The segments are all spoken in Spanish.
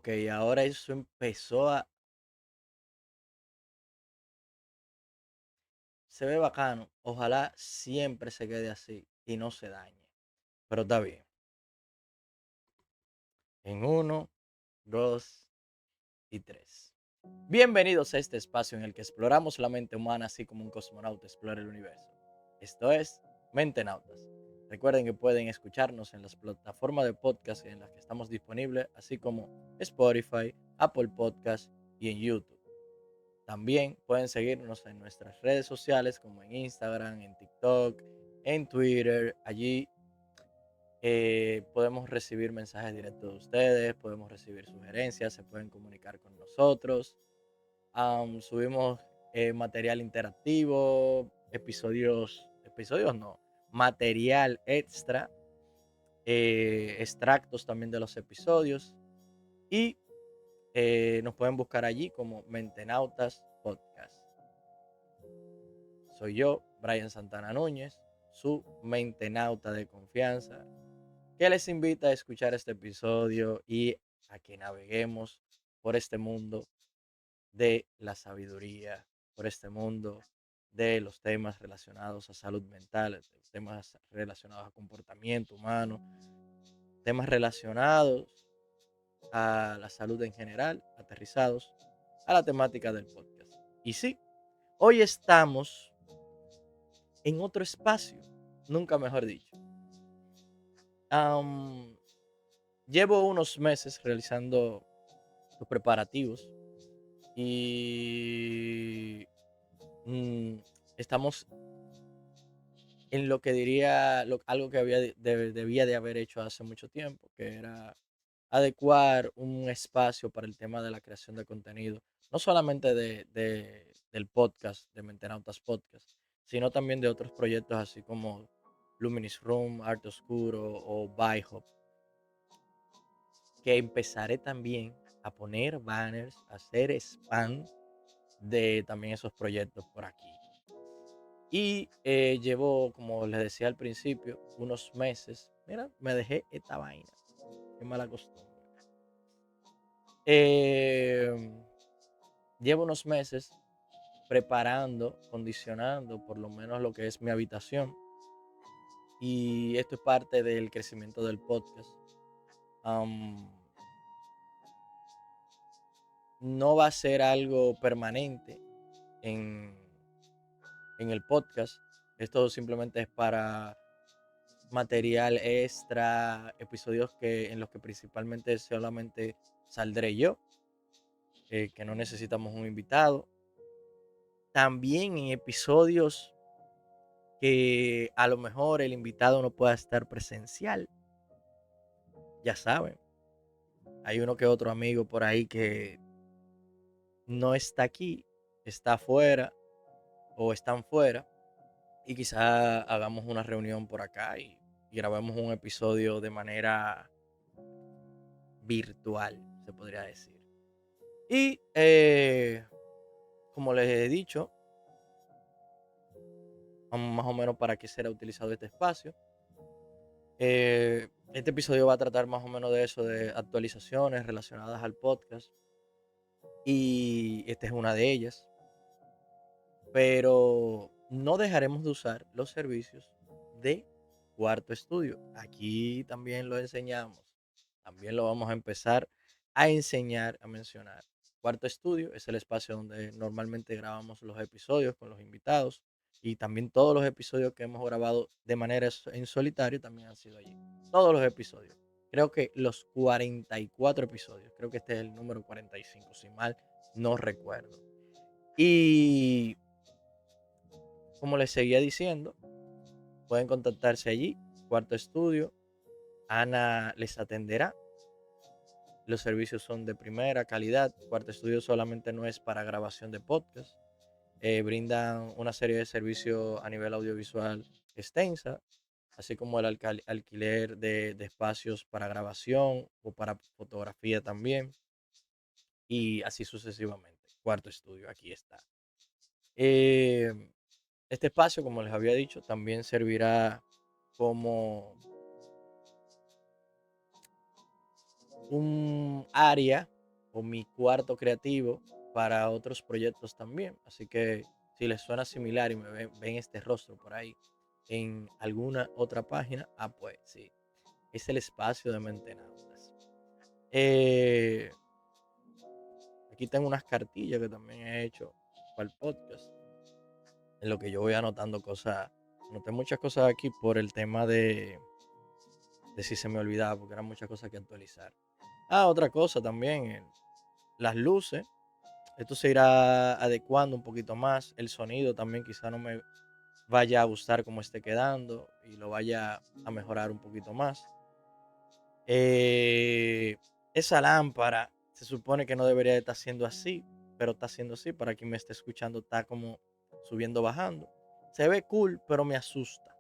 Ok, ahora eso empezó a... Se ve bacano. Ojalá siempre se quede así y no se dañe. Pero está bien. En uno, dos y tres. Bienvenidos a este espacio en el que exploramos la mente humana así como un cosmonauta explora el universo. Esto es Mentenautas. Recuerden que pueden escucharnos en las plataformas de podcast en las que estamos disponibles, así como Spotify, Apple Podcast y en YouTube. También pueden seguirnos en nuestras redes sociales como en Instagram, en TikTok, en Twitter. Allí podemos recibir mensajes directos de ustedes, podemos recibir sugerencias, se pueden comunicar con nosotros. Subimos material interactivo, episodios no, material extra, extractos también de los episodios. Y nos pueden buscar allí como Mentenautas Podcast. Soy yo, Brian Santana Núñez, su mentenauta de confianza, que les invita a escuchar este episodio y a que naveguemos por este mundo de la sabiduría, por este mundo de los temas relacionados a salud mental, temas relacionados a comportamiento humano, temas relacionados a la salud en general, aterrizados a la temática del podcast. Y sí, hoy estamos en otro espacio, nunca mejor dicho. Am, Llevo unos meses realizando los preparativos y mm, estamos en lo que diría algo que debía de haber hecho hace mucho tiempo, que era adecuar un espacio para el tema de la creación de contenido, no solamente del podcast, de Mentenautas Podcast, sino también de otros proyectos así como Luminis Room, Arte Oscuro o ByHop, que empezaré también a poner banners, a hacer spam de también esos proyectos por aquí. Y llevo, como les decía al principio, unos meses. Mira, me dejé esta vaina. Qué mala costumbre. Eh, Llevo unos meses preparando, condicionando por lo menos lo que es mi habitación. Y esto es parte del crecimiento del podcast. Am, no va a ser algo permanente en, en el podcast. Esto simplemente es para material extra, episodios en los que principalmente solamente saldré yo, que no necesitamos un invitado. También en episodios que a lo mejor el invitado no pueda estar presencial, ya saben, hay uno que otro amigo por ahí que no está aquí, está afuera o están fuera y quizá hagamos una reunión por acá y grabemos un episodio de manera virtual, se podría decir. Y como les he dicho, más o menos para qué será utilizado este espacio. Este episodio va a tratar más o menos de eso, de actualizaciones relacionadas al podcast. Y esta es una de ellas. Pero no dejaremos de usar los servicios de Cuarto Estudio. Aquí también lo enseñamos. También lo vamos a empezar a enseñar, a mencionar. Cuarto Estudio es el espacio donde normalmente grabamos los episodios con los invitados y también todos los episodios que hemos grabado de manera en solitario también han sido allí. Todos los episodios. Creo que los 44 episodios. Creo que este es el número 45, si mal no recuerdo. Y como les seguía diciendo, pueden contactarse allí, Cuarto Estudio. Ana les atenderá. Los servicios son de primera calidad. Cuarto Estudio solamente no es para grabación de podcast. Brindan una serie de servicios a nivel audiovisual extensa, así como el alquiler de espacios para grabación o para fotografía también. Y así sucesivamente. Cuarto Estudio, aquí está. Eh, este espacio, como les había dicho, también servirá como un un área o mi cuarto creativo para otros proyectos también. Así que si les suena similar y ven este rostro por ahí en alguna otra página, pues sí, es el espacio de Mentenautas. Aquí tengo unas cartillas que también he hecho para el podcast, en lo que yo voy anotando cosas. Anoté muchas cosas aquí por el tema de si se me olvidaba, porque eran muchas cosas que actualizar. Otra cosa también, las luces. Esto se irá adecuando un poquito más. El sonido también quizá no me vaya a gustar como esté quedando y lo vaya a mejorar un poquito más. Esa lámpara se supone que no debería de estar siendo así, pero está siendo así. Para quien me esté escuchando, está como subiendo, bajando. Se ve cool, pero me asusta.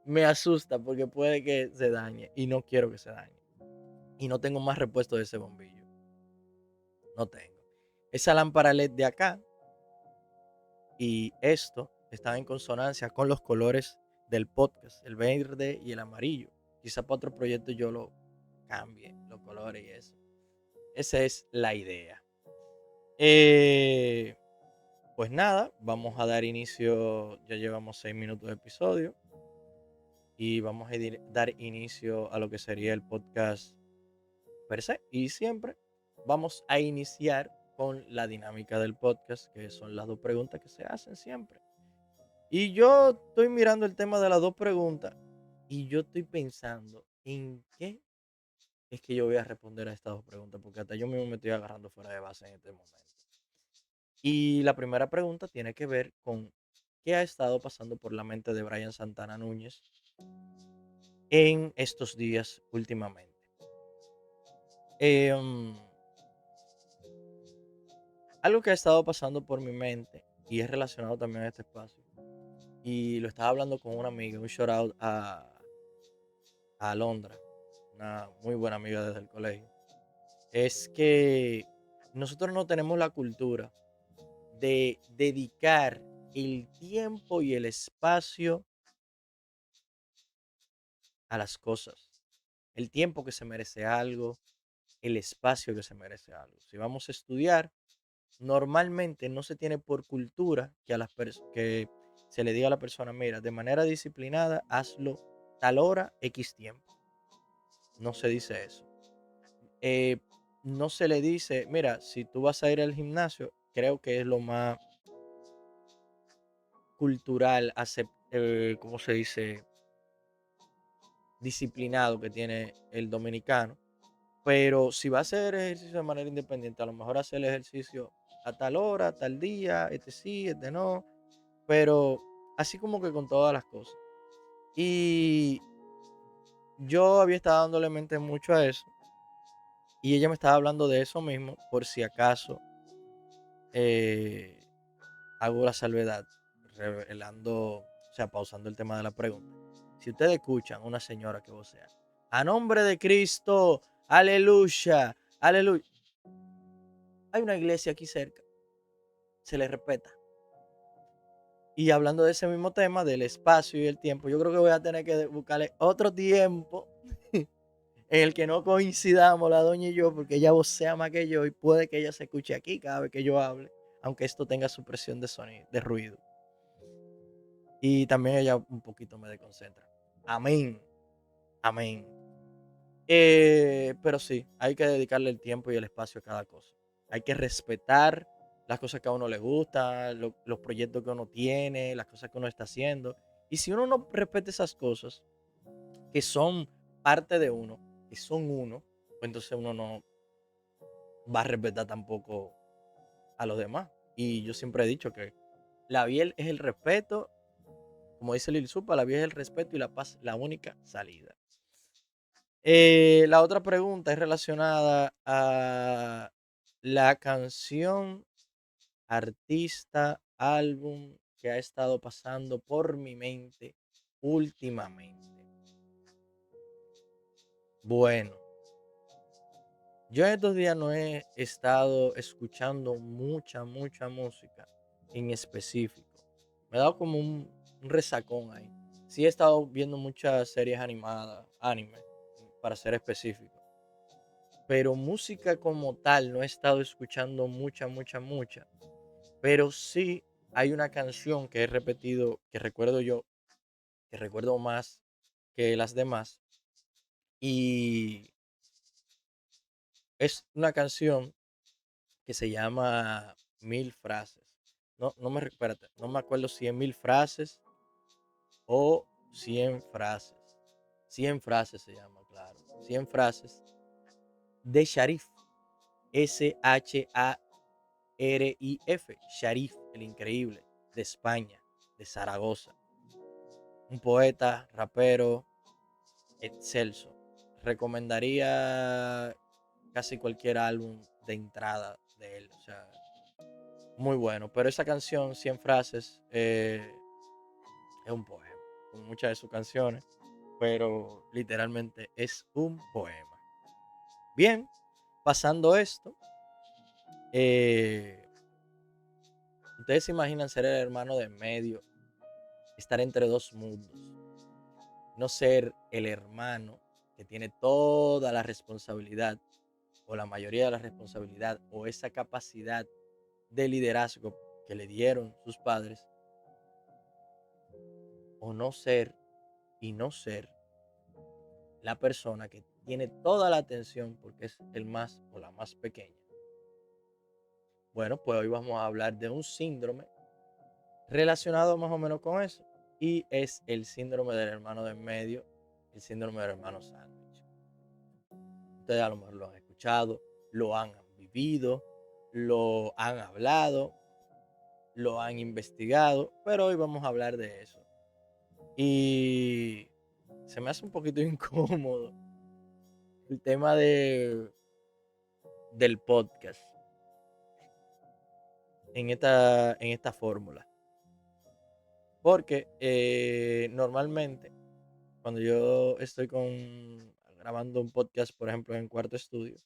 Me asusta porque puede que se dañe y no quiero que se dañe. Y no tengo más repuesto de ese bombillo. No tengo. Esa lámpara LED de acá y esto están en consonancia con los colores del podcast, el verde y el amarillo. Quizá para otro proyecto yo lo cambie, los colores y eso. Esa es la idea. Pues nada, vamos a dar inicio. Ya llevamos 6 minutos de episodio. Y vamos a dar inicio a lo que sería el podcast per se. Y siempre vamos a iniciar con la dinámica del podcast, que son las 2 preguntas que se hacen siempre. Y yo estoy mirando el tema de las 2 preguntas y yo estoy pensando en qué es que yo voy a responder a estas 2 preguntas, porque hasta yo mismo me estoy agarrando fuera de base en este momento. Y la primera pregunta tiene que ver con qué ha estado pasando por la mente de Brian Santana Núñez en estos días últimamente. Algo que ha estado pasando por mi mente y es relacionado también a este espacio. Y lo estaba hablando con una amiga, un shout out a Alondra, una muy buena amiga desde el colegio. Es que nosotros no tenemos la cultura de dedicar el tiempo y el espacio a las cosas. El tiempo que se merece algo, el espacio que se merece algo. Si vamos a estudiar, normalmente no se tiene por cultura que que se le diga a la persona, mira, de manera disciplinada, hazlo tal hora, X tiempo. No se dice eso. Eh, no se le dice, mira, si tú vas a ir al gimnasio, creo que es lo más cultural, ¿cómo se dice? Disciplinado que tiene el dominicano. Pero si va a hacer ejercicio de manera independiente, a lo mejor hacer el ejercicio a tal hora, a tal día, este sí, este no. Pero así como que con todas las cosas. Y yo había estado dándole mente mucho a eso. Y ella me estaba hablando de eso mismo, por si acaso eh, hago la salvedad, revelando, o sea, pausando el tema de la pregunta. Si ustedes escuchan una señora que vocea, a nombre de Cristo, aleluya, aleluya. Hay una iglesia aquí cerca, se le respeta. Y hablando de ese mismo tema, del espacio y el tiempo, yo creo que voy a tener que buscarle otro tiempo en el que no coincidamos la doña y yo, porque ella vocea más que yo y puede que ella se escuche aquí cada vez que yo hable, aunque esto tenga supresión de sonido, de ruido. Y también ella un poquito me desconcentra. Amén. Amén. Pero sí, hay que dedicarle el tiempo y el espacio a cada cosa. Hay que respetar las cosas que a uno le gustan, los proyectos que uno tiene, las cosas que uno está haciendo. Y si uno no respeta esas cosas, que son parte de uno, que son uno, pues entonces uno no va a respetar tampoco a los demás. Y yo siempre he dicho que la vida es el respeto, como dice Lil Supa, la vida es el respeto y la paz, la única salida. La otra pregunta es relacionada a la canción, artista, álbum que ha estado pasando por mi mente últimamente. Bueno, yo en estos días no he estado escuchando mucha música en específico. Me he dado como un resacón ahí. Sí he estado viendo muchas series animadas, anime, para ser específico. pero música como tal no he estado escuchando mucha, pero sí hay una canción que he repetido, que recuerdo yo, que recuerdo más que las demás, y es una canción que se llama Mil Frases. Espérate, no me acuerdo si es Mil Frases o 100 frases. 100 frases se llama, claro. 100 frases de Sharif. Sharif. Sharif, el increíble, de España, de Zaragoza. Un poeta, rapero, excelso. Recomendaría casi cualquier álbum de entrada de él. O sea, muy bueno. Pero esa canción, 100 frases, es un poema. Como muchas de sus canciones. Pero literalmente es un poema. Bien, pasando esto, eh, ustedes se imaginan ser el hermano de en medio, estar entre dos mundos, no ser el hermano que tiene toda la responsabilidad o la mayoría de la responsabilidad o esa capacidad de liderazgo que le dieron sus padres, o no ser y no ser la persona que tiene toda la atención porque es el más o la más pequeña. Bueno, pues hoy vamos a hablar de un síndrome relacionado más o menos con eso. Y es el síndrome del hermano de en medio, el síndrome del hermano sándwich. Ustedes a lo mejor lo han escuchado, lo han vivido, lo han hablado, lo han investigado, pero hoy vamos a hablar de eso. Y se me hace un poquito incómodo el tema del podcast en esta fórmula. Porque normalmente cuando yo estoy grabando un podcast, por ejemplo, en Cuarto Estudio,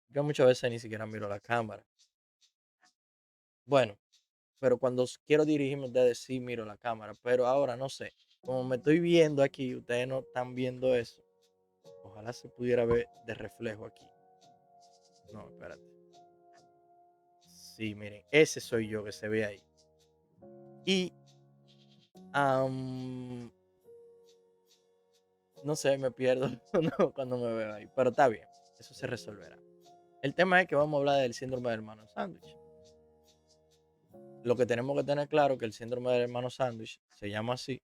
yo muchas veces ni siquiera miro la cámara. Bueno, pero cuando quiero dirigirme a ustedes sí miro la cámara, pero ahora no sé. Como me estoy viendo aquí, ustedes no están viendo eso. Ojalá se pudiera ver de reflejo aquí. No, espérate. Sí, miren, ese soy yo que se ve ahí. Y no sé, me pierdo no, cuando me veo ahí, pero está bien, eso se resolverá. El tema es que vamos a hablar del síndrome del hermano sándwich. Lo que tenemos que tener claro es que el síndrome del hermano sándwich se llama así,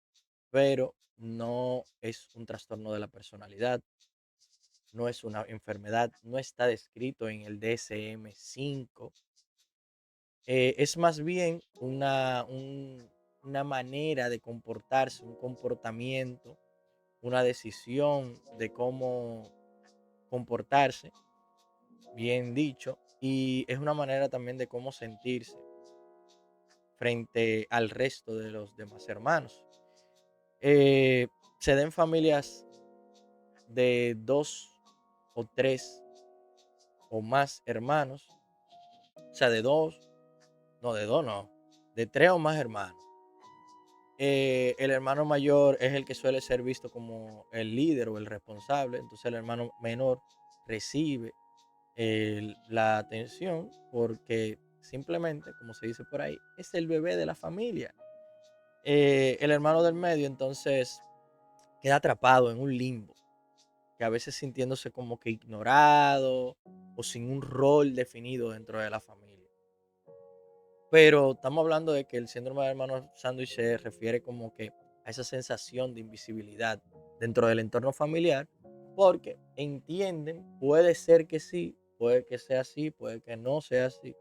pero no es un trastorno de la personalidad, no es una enfermedad, no está descrito en el DSM-5. Es más bien una manera de comportarse, un comportamiento, una decisión de cómo comportarse, bien dicho, y es una manera también de cómo sentirse frente al resto de los demás hermanos. Eh, Se den familias de dos o tres o más hermanos, o sea, de dos no, de tres o más hermanos. El hermano mayor es el que suele ser visto como el líder o el responsable, entonces el hermano menor recibe la atención porque simplemente, como se dice por ahí, es el bebé de la familia. El hermano del medio entonces queda atrapado en un limbo, que a veces sintiéndose como que ignorado o sin un rol definido dentro de la familia. Pero estamos hablando de que el síndrome del hermano sándwich se refiere como que a esa sensación de invisibilidad dentro del entorno familiar, porque entienden, puede ser que sí, puede que sea así, puede que no sea así,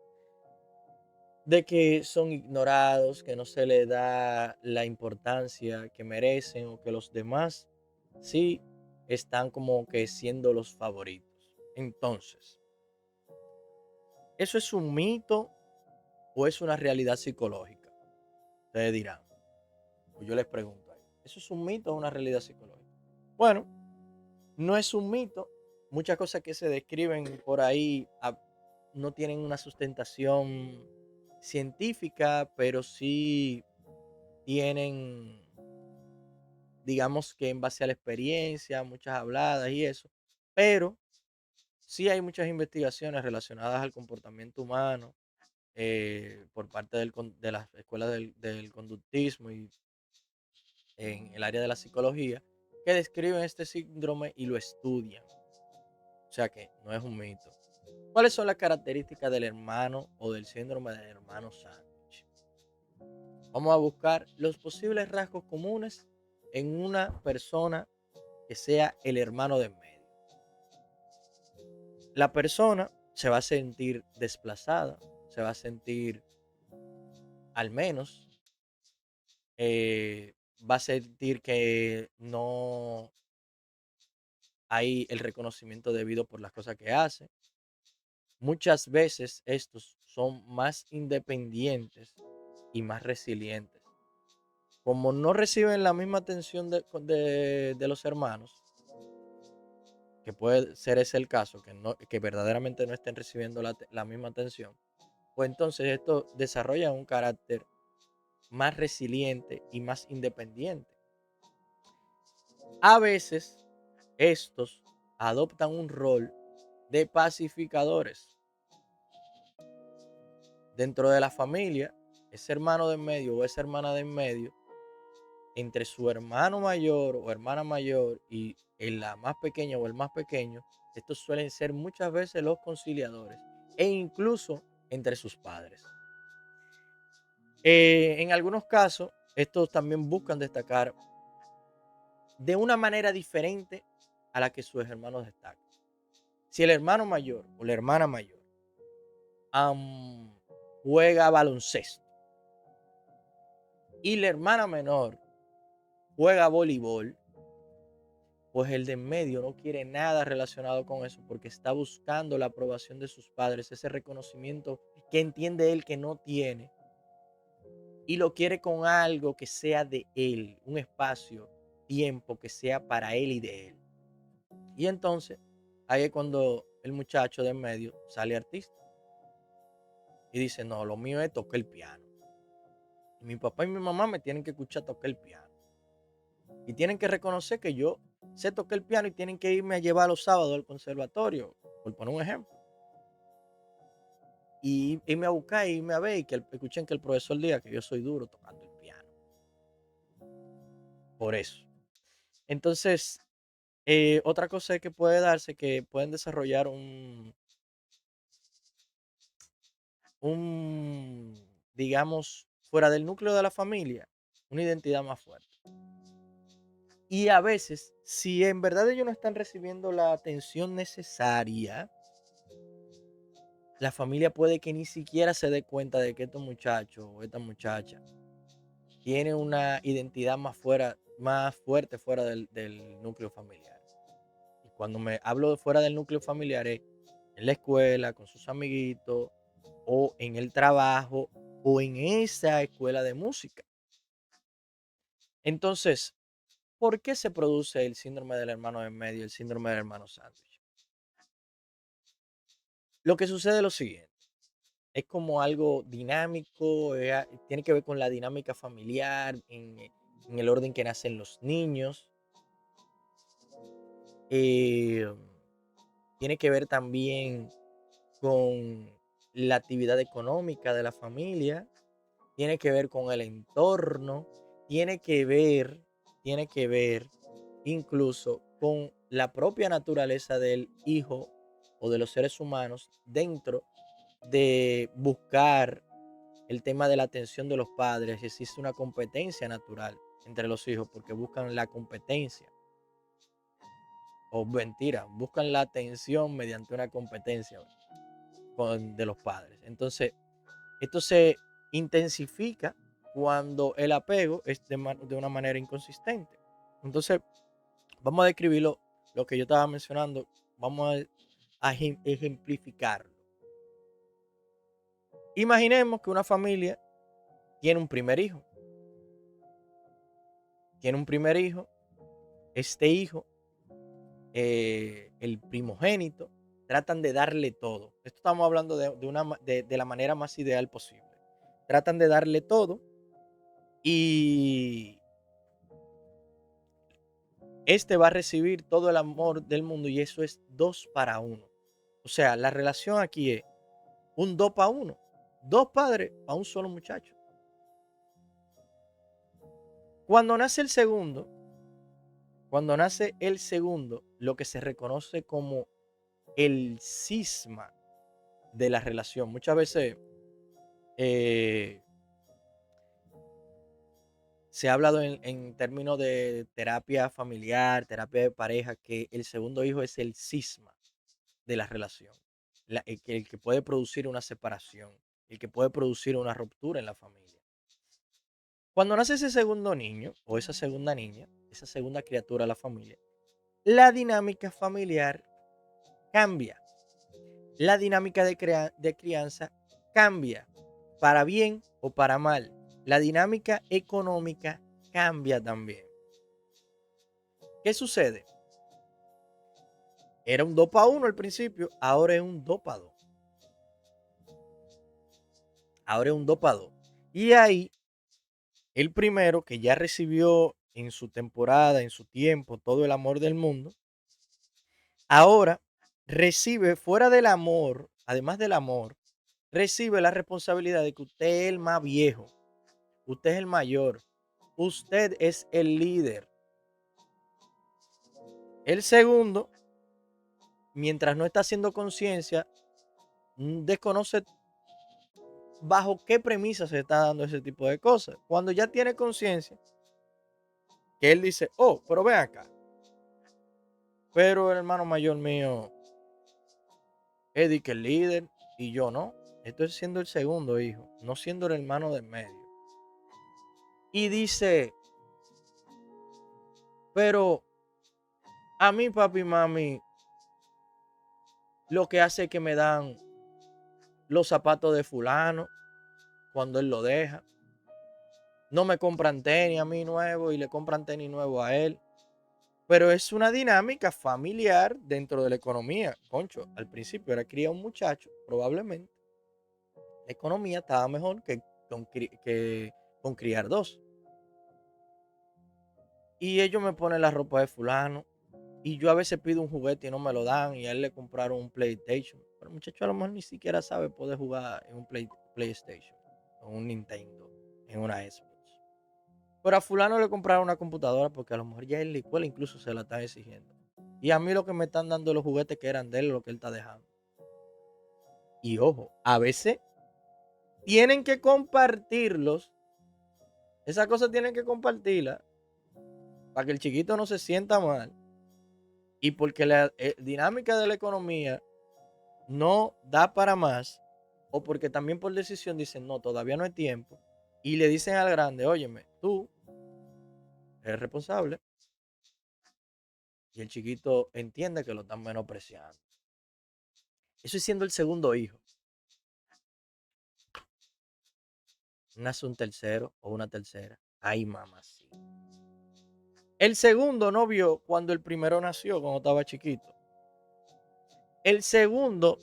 de que son ignorados, que no se les da la importancia que merecen o que los demás sí están como que siendo los favoritos. Entonces, ¿eso es un mito o es una realidad psicológica? Ustedes dirán, pues yo les pregunto ahí, ¿eso es un mito o una realidad psicológica? Bueno, no es un mito. Muchas cosas que se describen por ahí no tienen una sustentación científica, pero sí tienen, digamos que en base a la experiencia, muchas habladas y eso. Pero Sí hay muchas investigaciones relacionadas al comportamiento humano por parte de las escuelas del conductismo y en el área de la psicología que describen este síndrome y lo estudian. O sea que no es un mito. ¿Cuáles son las características del hermano o del síndrome del hermano sándwich? Vamos a buscar los posibles rasgos comunes en una persona que sea el hermano de en medio. La persona se va a sentir desplazada, se va a sentir al menos, va a sentir que no hay el reconocimiento debido por las cosas que hace. Muchas veces estos son más independientes y más resilientes. Como no reciben la misma atención de los hermanos, que puede ser ese el caso, que verdaderamente no estén recibiendo la misma atención, pues entonces esto desarrolla un carácter más resiliente y más independiente. A veces estos adoptan un rol de pacificadores dentro de la familia. Ese hermano de en medio o esa hermana de en medio, entre su hermano mayor o hermana mayor y la más pequeña o el más pequeño, estos suelen ser muchas veces los conciliadores e incluso entre sus padres. En algunos casos, estos también buscan destacar de una manera diferente a la que sus hermanos destacan. Si el hermano mayor o la hermana mayor juega baloncesto y la hermana menor juega voleibol, pues el de en medio no quiere nada relacionado con eso porque está buscando la aprobación de sus padres, ese reconocimiento que entiende él que no tiene y lo quiere con algo que sea de él, un espacio, tiempo que sea para él y de él. Y entonces, ahí es cuando el muchacho de en medio sale artista y dice, no, lo mío es tocar el piano. Y mi papá y mi mamá me tienen que escuchar tocar el piano. Y tienen que reconocer que yo sé tocar el piano y tienen que irme a llevar los sábados al conservatorio, por poner un ejemplo. Y irme a buscar, irme a ver y que escuchen que el profesor diga que yo soy duro tocando el piano. Por eso. Entonces, otra cosa es que puede darse que pueden desarrollar digamos, fuera del núcleo de la familia, una identidad más fuerte. Y a veces, si en verdad ellos no están recibiendo la atención necesaria, la familia puede que ni siquiera se dé cuenta de que estos muchachos o esta muchacha tiene una identidad más fuerte fuera del núcleo familiar. Y cuando me hablo de fuera del núcleo familiar es en la escuela, con sus amiguitos, o en el trabajo, o en esa escuela de música. Entonces, ¿por qué se produce el síndrome del hermano en medio, el síndrome del hermano sándwich? Lo que sucede es lo siguiente. Es como algo dinámico, tiene que ver con la dinámica familiar, en el orden que nacen los niños. eh, Tiene que ver también con la actividad económica de la familia, tiene que ver con el entorno, tiene que ver incluso con la propia naturaleza del hijo o de los seres humanos dentro de buscar el tema de la atención de los padres. Existe una competencia natural entre los hijos porque buscan la competencia, o mentira, buscan la atención mediante una competencia de los padres. Entonces, esto se intensifica cuando el apego es de una manera inconsistente. Entonces, vamos a describir lo que yo estaba mencionando, vamos a ejemplificarlo. Imaginemos que una familia tiene un primer hijo. Tiene un primer hijo. Este hijo, el primogénito, tratan de darle todo. Esto estamos hablando de la manera más ideal posible. Tratan de darle todo y este va a recibir todo el amor del mundo y eso es 2 para 1. O sea, la relación aquí es un 2 para 1. 2 padres para un solo muchacho. Cuando nace el segundo, lo que se reconoce como el cisma de la relación. Muchas veces eh, se ha hablado en términos de terapia familiar, terapia de pareja, que el segundo hijo es el cisma de la relación. El que puede producir una separación, el que puede producir una ruptura en la familia. Cuando nace ese segundo niño o esa segunda niña, esa segunda criatura de la familia, la dinámica familiar cambia. La dinámica de crianza cambia, para bien o para mal. La dinámica económica cambia también. ¿Qué sucede? Era un 2 para 1 al principio, ahora es un 2 para 2. Ahora es un 2 para 2. Y ahí, el primero que ya recibió en su temporada, en su tiempo, todo el amor del mundo, ahora recibe fuera del amor, además del amor, recibe la responsabilidad de que usted es el más viejo, usted es el mayor, usted es el líder. El segundo, mientras no está haciendo conciencia, desconoce bajo qué premisa se está dando ese tipo de cosas. Cuando ya tiene conciencia, que él dice, oh, pero ven acá, pero el hermano mayor mío es que el líder y yo no. Estoy siendo el segundo hijo, no siendo el hermano del medio. Y dice, pero a mí papi y mami lo que hace es que me dan los zapatos de fulano cuando él lo deja. No me compran tenis a mí nuevo y le compran tenis nuevo a él. Pero es una dinámica familiar dentro de la economía. Concho, al principio era criar un muchacho, probablemente. La economía estaba mejor que con criar dos. Y ellos me ponen la ropa de fulano. Y yo a veces pido un juguete y no me lo dan. Y a él le compraron un PlayStation. Pero el muchacho a lo mejor ni siquiera sabe poder jugar en un PlayStation. O un Nintendo. En una Xbox. Pero a fulano le compraron una computadora porque a lo mejor ya en la escuela incluso se la están exigiendo. Y a mí lo que me están dando los juguetes que eran de él, lo que él está dejando. Y ojo, a veces tienen que compartirlos. Esas cosas tienen que compartirlas para que el chiquito no se sienta mal. Y porque la dinámica de la economía no da para más. O porque también por decisión dicen, no, todavía no hay tiempo. Y le dicen al grande, óyeme, tú eres responsable. Y el chiquito entiende que lo están menospreciando. Eso es siendo el segundo hijo. Nace un tercero o una tercera. Ay, mamá, sí. El segundo no vio cuando el primero nació, cuando estaba chiquito. El segundo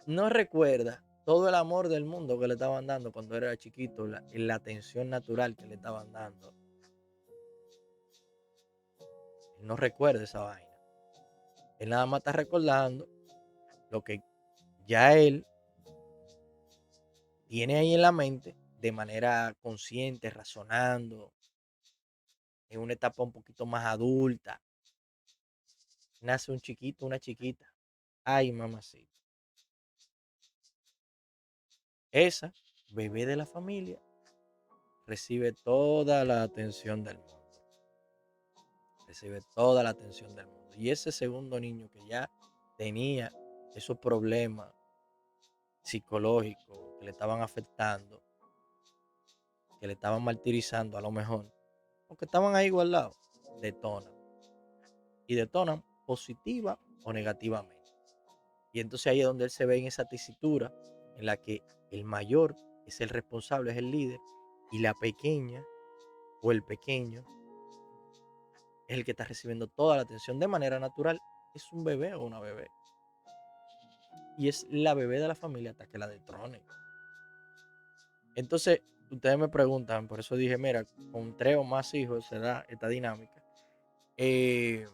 no recuerda todo el amor del mundo que le estaban dando cuando era chiquito, la atención natural que le estaban dando. Él no recuerda esa vaina. Él nada más está recordando lo que ya él tiene ahí en la mente de manera consciente, razonando, en una etapa un poquito más adulta. Nace un chiquito, una chiquita. Ay, mamacita. Esa, bebé de la familia, recibe toda la atención del mundo. Recibe toda la atención del mundo. Y ese segundo niño que ya tenía esos problemas psicológicos que le estaban afectando, que le estaban martirizando a lo mejor, porque estaban ahí guardados, detonan. Y detonan positiva o negativamente. Y entonces ahí es donde él se ve en esa tesitura en la que el mayor es el responsable, es el líder, y la pequeña o el pequeño es el que está recibiendo toda la atención de manera natural. Es un bebé o una bebé. Y es la bebé de la familia hasta que la detronen. Entonces, ustedes me preguntan, por eso dije, mira, con 3 o más hijos se da esta dinámica. Eh,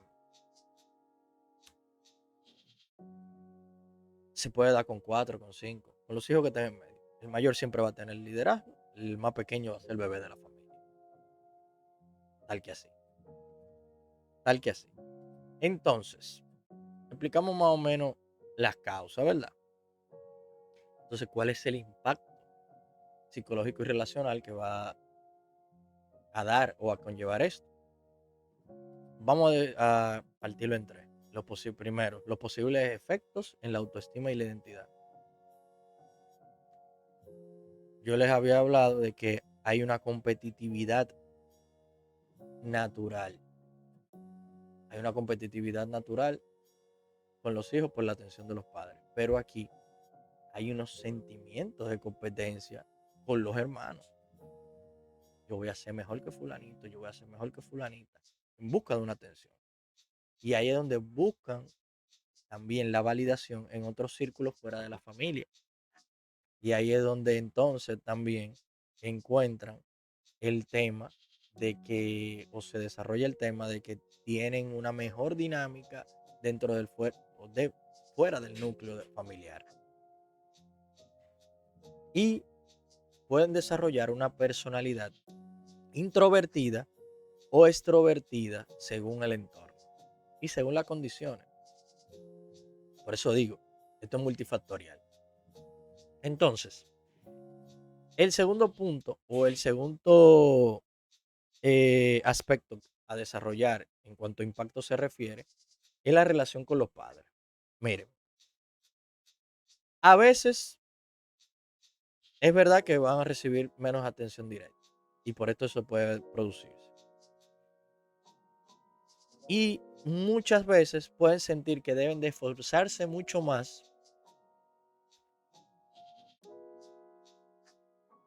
se puede dar con 4, con 5, con los hijos que estén en medio. El mayor siempre va a tener liderazgo, el más pequeño va a ser el bebé de la familia. Tal que así. Tal que así. Entonces, explicamos más o menos las causas, ¿verdad? Entonces, ¿cuál es el impacto psicológico y relacional que va a dar o a conllevar esto? Vamos a partirlo en tres. Primero, los posibles efectos en la autoestima y la identidad. Yo les había hablado de que hay una competitividad natural. Hay una competitividad natural con los hijos por la atención de los padres. Pero aquí hay unos sentimientos de competencia con los hermanos. Yo voy a ser mejor que fulanito, yo voy a ser mejor que fulanita, en busca de una atención. Y ahí es donde buscan también la validación en otros círculos fuera de la familia. Y ahí es donde entonces también encuentran el tema de que, o se desarrolla el tema de que tienen una mejor dinámica dentro del fuera del núcleo familiar. Y pueden desarrollar una personalidad introvertida o extrovertida según el entorno y según las condiciones. Por eso digo, esto es multifactorial. Entonces, el segundo punto o el segundo aspecto a desarrollar en cuanto a impacto se refiere es la relación con los padres. Miren, a veces es verdad que van a recibir menos atención directa y por esto eso puede producirse. Y muchas veces pueden sentir que deben de esforzarse mucho más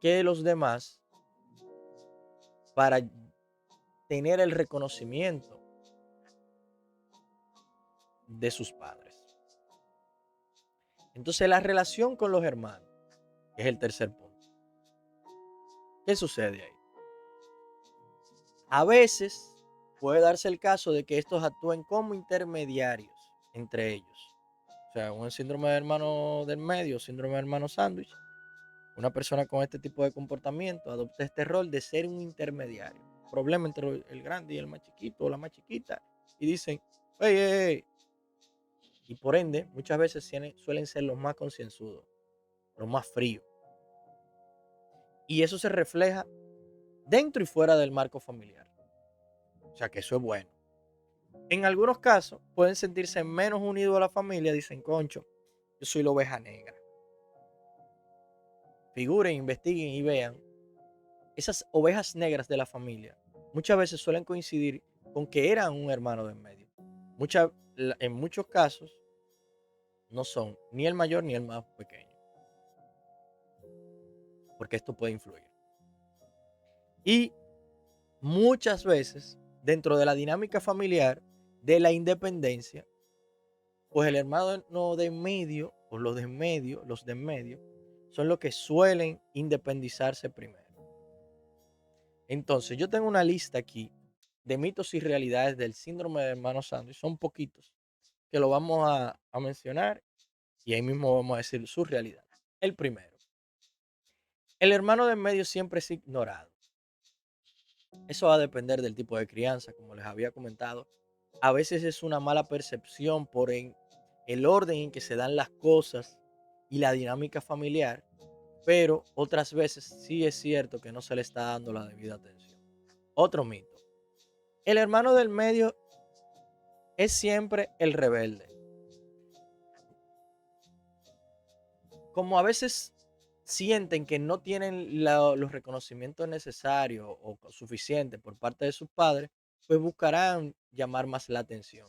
que los demás para tener el reconocimiento de sus padres. Entonces la relación con los hermanos es el tercer punto. ¿Qué sucede ahí? A veces puede darse el caso de que estos actúen como intermediarios entre ellos. O sea, un síndrome de hermano del medio, síndrome de hermano sándwich. Una persona con este tipo de comportamiento adopta este rol de ser un intermediario. Problema entre el grande y el más chiquito o la más chiquita. Y dicen, hey, hey, hey. Y por ende, muchas veces suelen ser los más concienzudos, los más fríos. Y eso se refleja dentro y fuera del marco familiar. O sea que eso es bueno. En algunos casos pueden sentirse menos unidos a la familia, dicen, concho, yo soy la oveja negra. Figuren, investiguen y vean. Esas ovejas negras de la familia muchas veces suelen coincidir con que eran un hermano de en medio. En muchos casos no son ni el mayor ni el más pequeño, porque esto puede influir. Y muchas veces, dentro de la dinámica familiar de la independencia, pues el hermano no de en medio, o los de en medio, son los que suelen independizarse primero. Entonces, yo tengo una lista aquí de mitos y realidades del síndrome de hermano sándwich. Son poquitos que lo vamos a mencionar y ahí mismo vamos a decir su realidad. El primero, el hermano de en medio siempre es ignorado. Eso va a depender del tipo de crianza, como les había comentado. A veces es una mala percepción por el orden en que se dan las cosas y la dinámica familiar, pero otras veces sí es cierto que no se le está dando la debida atención. Otro mito. El hermano del medio es siempre el rebelde. Como a veces sienten que no tienen los reconocimientos necesarios o suficientes por parte de sus padres, pues buscarán llamar más la atención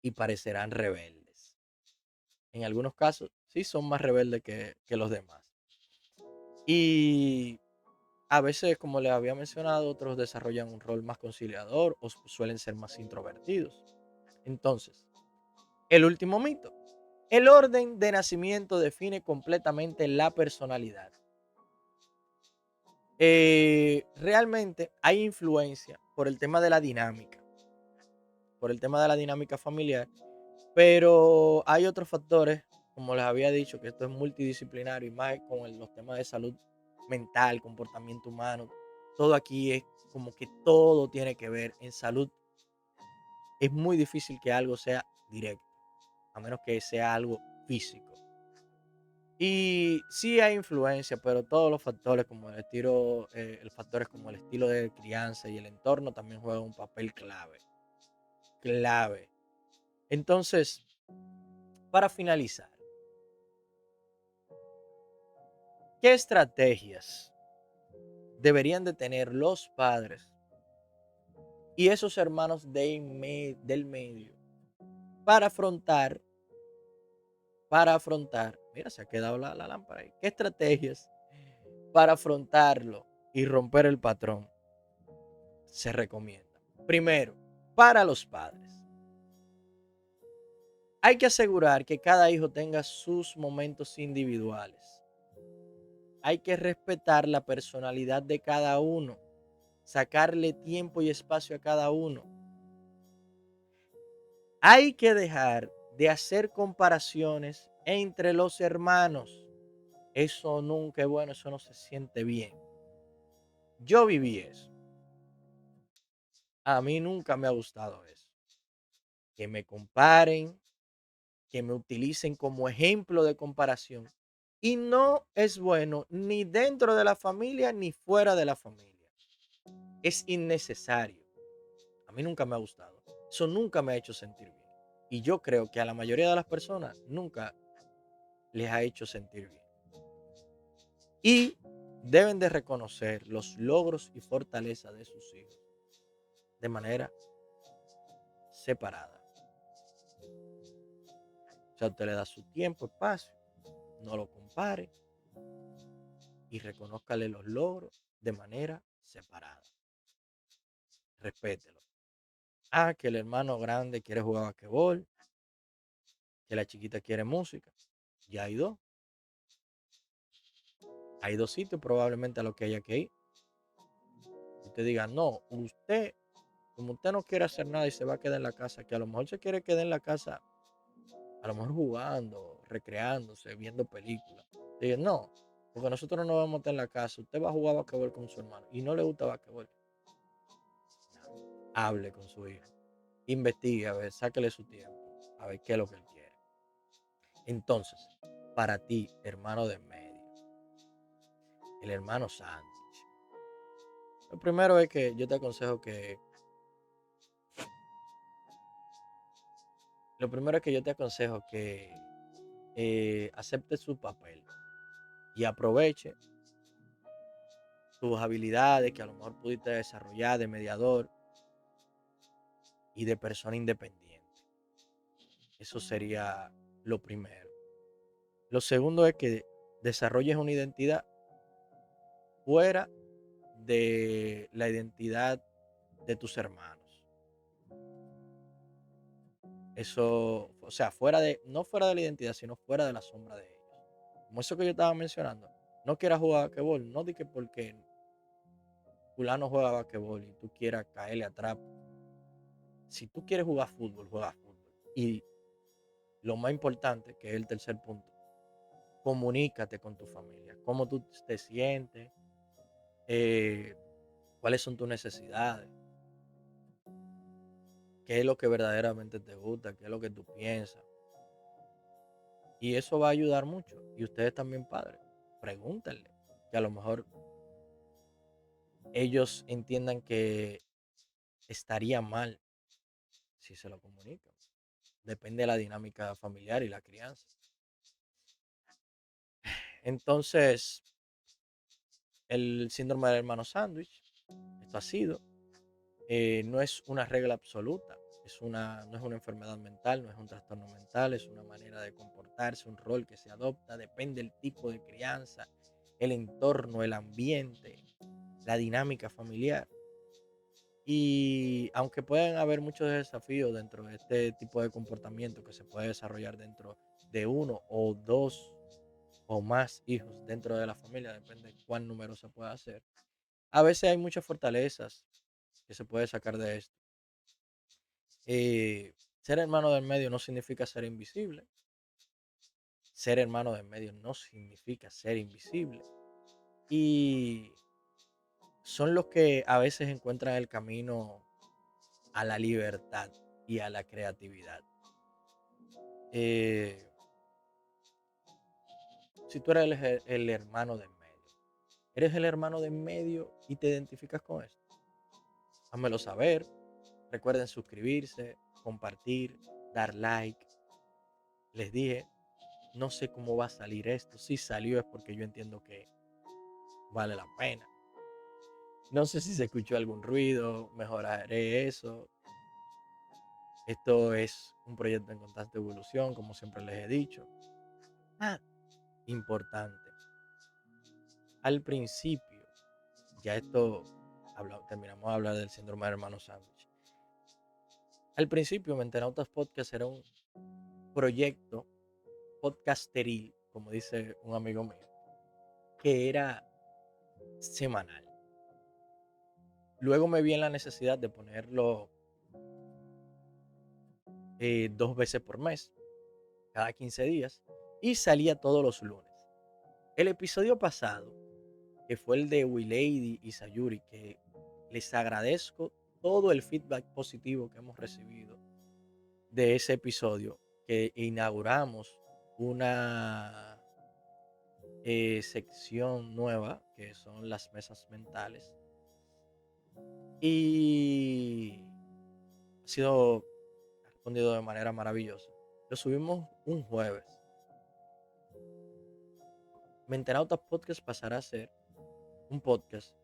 y parecerán rebeldes. En algunos casos sí son más rebeldes que los demás. Y a veces, como les había mencionado, otros desarrollan un rol más conciliador o suelen ser más introvertidos. Entonces, el último mito. El orden de nacimiento define completamente la personalidad. Realmente hay influencia por el tema de la dinámica, por el tema de la dinámica familiar, pero hay otros factores como les había dicho, que esto es multidisciplinario y más con los temas de salud mental, comportamiento humano. Todo aquí es como que todo tiene que ver en salud. Es muy difícil que algo sea directo, a menos que sea algo físico. Y sí hay influencia, pero todos los factores como factores como el estilo de crianza y el entorno también juegan un papel clave, clave. Entonces, para finalizar, ¿qué estrategias deberían de tener los padres y esos hermanos del medio para afrontar, mira, se ha quedado la lámpara ahí, qué estrategias para afrontarlo y romper el patrón se recomienda? Primero, para los padres, hay que asegurar que cada hijo tenga sus momentos individuales. Hay que respetar la personalidad de cada uno, sacarle tiempo y espacio a cada uno. Hay que dejar de hacer comparaciones entre los hermanos. Eso nunca es bueno, eso no se siente bien. Yo viví eso. A mí nunca me ha gustado eso. Que me comparen, que me utilicen como ejemplo de comparación. Y no es bueno ni dentro de la familia ni fuera de la familia. Es innecesario. A mí nunca me ha gustado. Eso nunca me ha hecho sentir bien. Y yo creo que a la mayoría de las personas nunca les ha hecho sentir bien. Y deben de reconocer los logros y fortalezas de sus hijos de manera separada. O sea, usted le da su tiempo, espacio, no lo compare y reconózcale los logros de manera separada. Respételo. Ah, que el hermano grande quiere jugar basquetbol, que la chiquita quiere música. Ya hay dos. Hay dos sitios probablemente a los que haya que ir. Usted diga, no, usted, como usted no quiere hacer nada y se va a quedar en la casa, que a lo mejor se quiere quedar en la casa, a lo mejor jugando, recreándose, viendo películas. Diga, no, porque nosotros no vamos a estar en la casa. Usted va a jugar basquetbol con su hermano y no le gusta basquetbol. Hable con su hijo. Investigue, a ver, sáquele su tiempo, a ver qué es lo que él quiere. Entonces, para ti, hermano de medio, el hermano sándwich, lo primero es que yo te aconsejo que, lo primero es que yo te aconsejo que acepte su papel y aproveche tus habilidades que a lo mejor pudiste desarrollar de mediador y de persona independiente. Eso sería lo primero. Lo segundo es que desarrolles una identidad fuera de la identidad de tus hermanos. Eso, o sea, no fuera de la identidad, sino fuera de la sombra de ellos. Como eso que yo estaba mencionando, no quieras jugar a basquetbol, no di que porque fulano juega a basquetbol y tú quieras caerle atrás. Si tú quieres jugar fútbol, juega fútbol. Y lo más importante, que es el tercer punto, comunícate con tu familia, cómo tú te sientes, eh, cuáles son tus necesidades, qué es lo que verdaderamente te gusta, qué es lo que tú piensas. Y eso va a ayudar mucho. Y ustedes también, padres, pregúntenle, que a lo mejor ellos entiendan que estaría mal si se lo comunican. Depende de la dinámica familiar y la crianza. Entonces, el síndrome del hermano sándwich, esto ha sido, no es una regla absoluta, no es una enfermedad mental, no es un trastorno mental, es una manera de comportarse, un rol que se adopta, depende del tipo de crianza, el entorno, el ambiente, la dinámica familiar. Y aunque pueden haber muchos desafíos dentro de este tipo de comportamiento que se puede desarrollar dentro de uno o dos o más hijos dentro de la familia, depende de cuán numerosa pueda ser. A veces hay muchas fortalezas que se puede sacar de esto. Ser hermano del medio no significa ser invisible, ser hermano de medio no significa ser invisible. Y son los que a veces encuentran el camino a la libertad y a la creatividad. Eh, si tú eres el hermano de en medio, eres el hermano de en medio y te identificas con esto, házmelo saber. Recuerden suscribirse, compartir, dar like. Les dije, no sé cómo va a salir esto. Si salió es porque yo entiendo que vale la pena. No sé si se escuchó algún ruido, mejoraré eso. Esto es un proyecto en constante evolución, como siempre les he dicho. Importante. Al principio, ya esto terminamos de hablar del síndrome de hermano sándwich. Al principio, Mentenautas Podcast era un proyecto podcasteril, como dice un amigo mío, que era semanal. Luego me vi en la necesidad de ponerlo 2 veces por mes, cada 15 días, y salía todos los lunes. El episodio pasado, que fue el de Lady y Sayuri, que les agradezco todo el feedback positivo que hemos recibido de ese episodio, que inauguramos una sección nueva, que son las mesas mentales, y ha sido respondido de manera maravillosa. Lo subimos un jueves. Mentenautas Podcast pasará a ser un podcast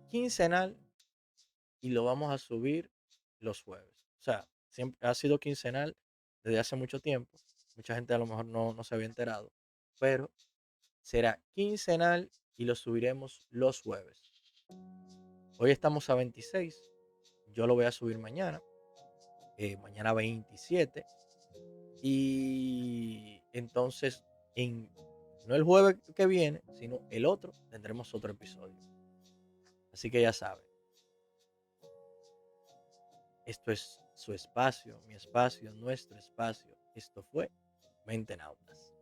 quincenal y lo vamos a subir los jueves. O sea, siempre ha sido quincenal desde hace mucho tiempo. Mucha gente a lo mejor no se había enterado, pero será quincenal y lo subiremos los jueves. Hoy estamos a 26. Yo lo voy a subir mañana. Mañana 27. Y entonces, no el jueves que viene, sino el otro, tendremos otro episodio. Así que ya saben, esto es su espacio, mi espacio, nuestro espacio. Esto fue Mentenautas.